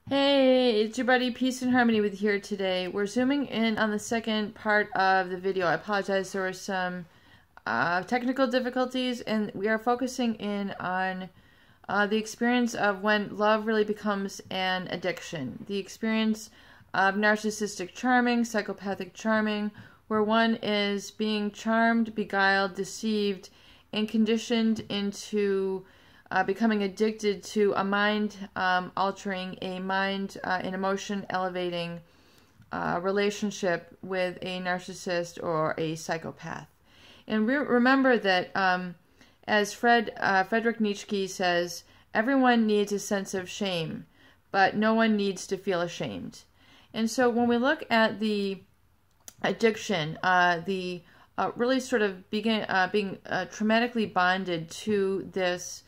Hey, it's your buddy Peace and Harmony with you here today. We're zooming in on the second part of the video. I apologize, there were some technical difficulties, and we are focusing in on the experience of when love really becomes an addiction. The experience of narcissistic charming, psychopathic charming, where one is being charmed, beguiled, deceived, and conditioned into becoming addicted to a mind-altering, a mind and emotion-elevating relationship with a narcissist or a psychopath. And remember that, as Friedrich Nietzsche says, everyone needs a sense of shame, but no one needs to feel ashamed. And so when we look at the addiction, really sort of being traumatically bonded to this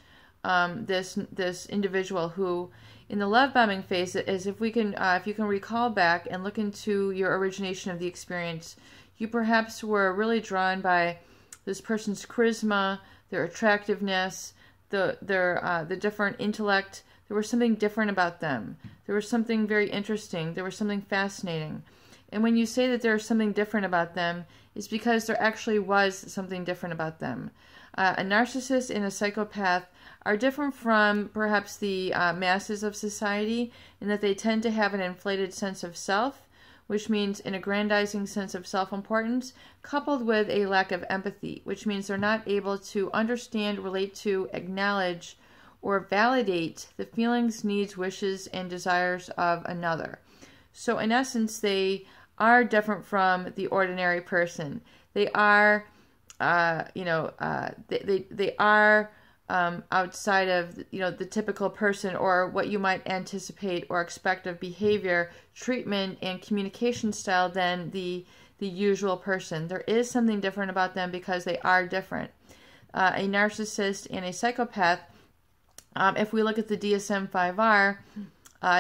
this individual who, in the love bombing phase, is if you can recall back and look into your origination of the experience, you perhaps were really drawn by this person's charisma, their attractiveness, the different intellect. There was something different about them. There was something very interesting. There was something fascinating. And when you say that there's something different about them, it's because there actually was something different about them. A narcissist and a psychopath are different from perhaps the masses of society in that they tend to have an inflated sense of self, which means an aggrandizing sense of self-importance, coupled with a lack of empathy, which means they're not able to understand, relate to, acknowledge, or validate the feelings, needs, wishes, and desires of another. So in essence, they are different from the ordinary person. They are, they are outside of, the typical person or what you might anticipate or expect of behavior, treatment, and communication style than the usual person. There is something different about them because they are different. A narcissist and a psychopath, if we look at the DSM-5R,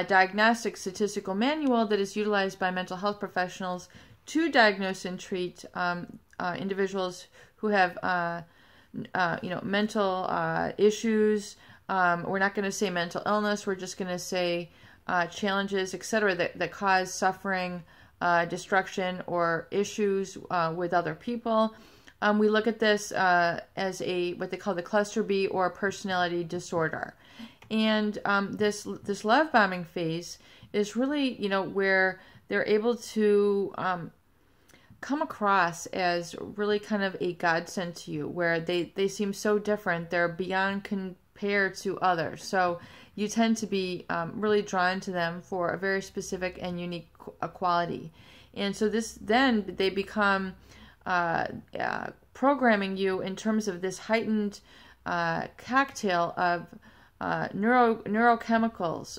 diagnostic statistical manual that is utilized by mental health professionals to diagnose and treat individuals who have mental issues. We're not going to say mental illness. We're just going to say challenges, etc., that cause suffering, destruction, or issues with other people. We look at this as what they call the cluster B or personality disorder. And this love bombing phase is really, where they're able to come across as really kind of a godsend to you, where they seem so different. They're beyond compared to others. So you tend to be really drawn to them for a very specific and unique quality. And so then they become programming you in terms of this heightened cocktail of neurochemicals.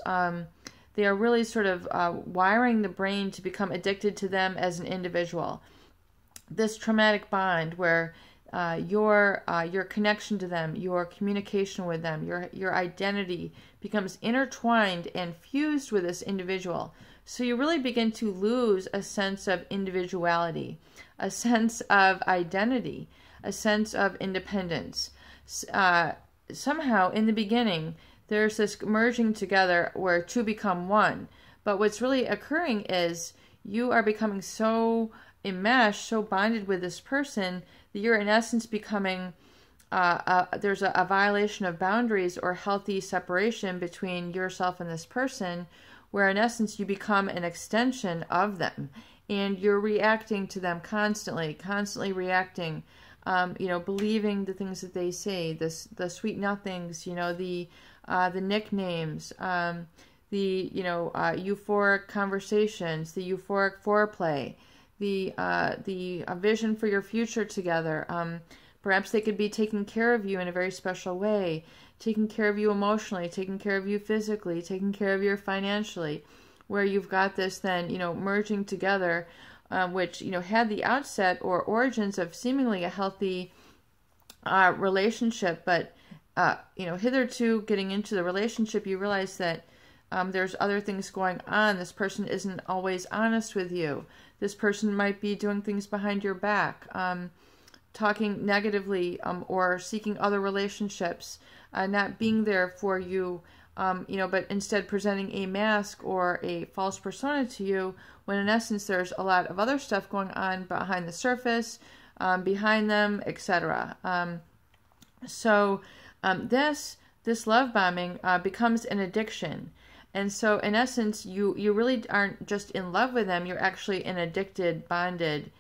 They are really sort of wiring the brain to become addicted to them as an individual. This traumatic bond where your connection to them, your communication with them, your identity becomes intertwined and fused with this individual. So you really begin to lose a sense of individuality, a sense of identity, a sense of independence. Somehow in the beginning, there's this merging together where two become one. But what's really occurring is you are becoming so enmeshed, so bonded with this person, that you're in essence becoming, there's a violation of boundaries or healthy separation between yourself and this person, where in essence you become an extension of them. And you're reacting to them constantly reacting, believing the things that they say, the sweet nothings, the nicknames, the euphoric conversations, the euphoric foreplay, the vision for your future together. Perhaps they could be taking care of you in a very special way, taking care of you emotionally, taking care of you physically, taking care of you financially, where you've got this then, merging together, which, had the outset or origins of seemingly a healthy relationship, but hitherto getting into the relationship, you realize that there's other things going on. This person isn't always honest with you. This person might be doing things behind your back, talking negatively, or seeking other relationships, not being there for you but instead presenting a mask or a false persona to you, when in essence there's a lot of other stuff going on behind the surface, behind them, etc. This love bombing becomes an addiction. And so in essence, you really aren't just in love with them, you're actually in addicted, bonded,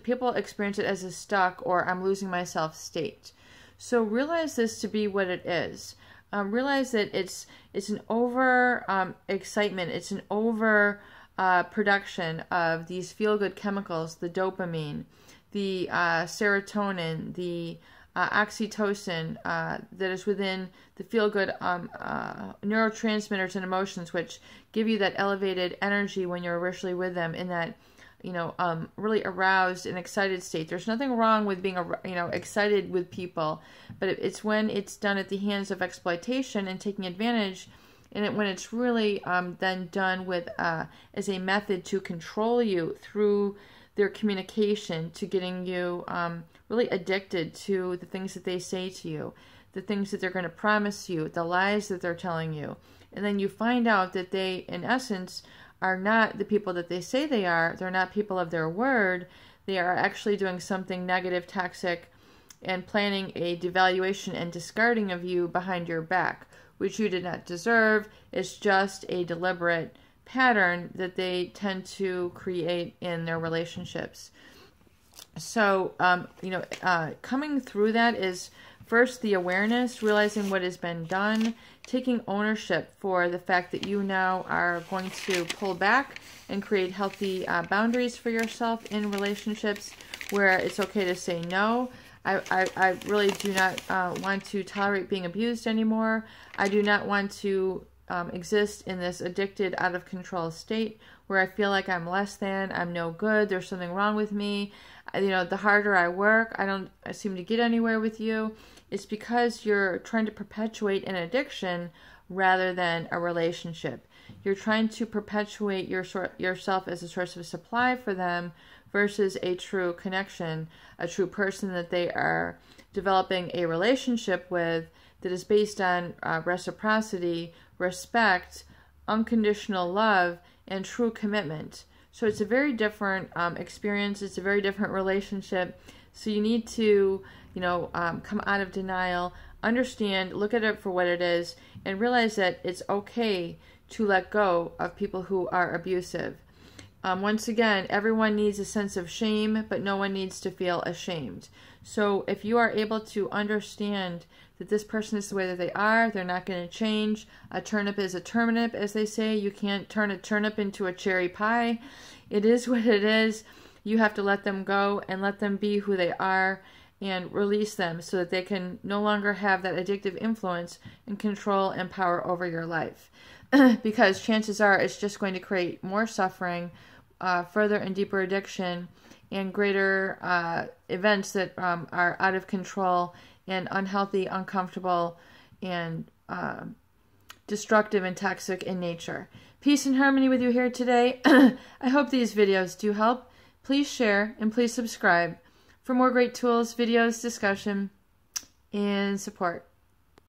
people experience it as a stuck or I'm losing myself state. So realize this to be what it is. Realize that it's an over excitement, it's an over production of these feel-good chemicals, the dopamine, the serotonin, the oxytocin that is within the feel-good neurotransmitters and emotions, which give you that elevated energy when you're originally with them in that, really aroused and excited state. There's nothing wrong with being, excited with people, but it's when it's done at the hands of exploitation and taking advantage, and when it's really then done with as a method to control you through their communication, to getting you really addicted to the things that they say to you, the things that they're going to promise you, the lies that they're telling you. And then you find out that they, in essence, are not the people that they say they are. They're not people of their word. They are actually doing something negative, toxic, and planning a devaluation and discarding of you behind your back, which you did not deserve. It's just a deliberate pattern that they tend to create in their relationships. So, coming through that is first the awareness, realizing what has been done, taking ownership for the fact that you now are going to pull back and create healthy boundaries for yourself in relationships where it's okay to say no. I really do not want to tolerate being abused anymore. I do not want to exist in this addicted, out of control state where I feel like I'm less than, I'm no good, there's something wrong with me. The harder I work, I don't seem to get anywhere with you. It's because you're trying to perpetuate an addiction rather than a relationship. You're trying to perpetuate yourself as a source of supply for them versus a true connection, a true person that they are developing a relationship with that is based on reciprocity, respect, unconditional love, and true commitment. So it's a very different experience. It's a very different relationship. So you need to, come out of denial, understand, look at it for what it is, and realize that it's okay to let go of people who are abusive. Once again, everyone needs a sense of shame, but no one needs to feel ashamed. So if you are able to understand that this person is the way that they are, they're not going to change. A turnip is a turnip, as they say. You can't turn a turnip into a cherry pie. It is what it is. You have to let them go and let them be who they are and release them so that they can no longer have that addictive influence and control and power over your life. Because chances are it's just going to create more suffering, further and deeper addiction, and greater events that are out of control and unhealthy, uncomfortable, and destructive and toxic in nature. Peace and harmony with you here today. I hope these videos do help. Please share and please subscribe for more great tools, videos, discussion, and support.